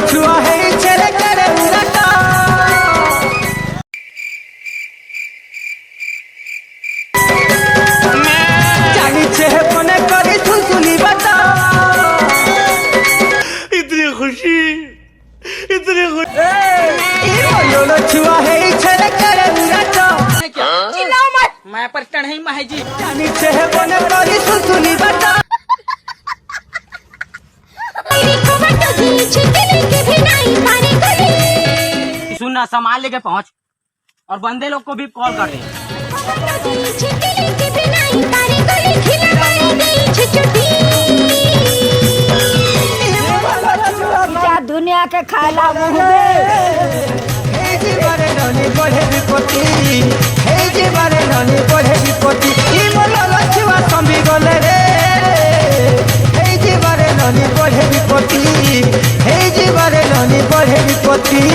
छुआ है छेले करे उड़ाटा जानी छे मने करी सुसुली बाटा इतनी खुशी बोलो छुआ है छेले करे उड़ाटा चिल्लाओ मत, मैं पर चढ़ई माही जी। जानी छे मने करी सुसुली बाटा सुनना, सामान लेके पहुंच और बंदे लोग को भी कॉल कर दे। क्या दुनिया के खाला मुँह में जीवारे ननी बढ़े विपत्ति हे जीवारे ननी बढ़े विपत्ति ई मोला लछुआ संभी गले रे हे जीवारे ननी बढ़े विपत्ति हे जीवारे ननी बढ़े विपत्ति।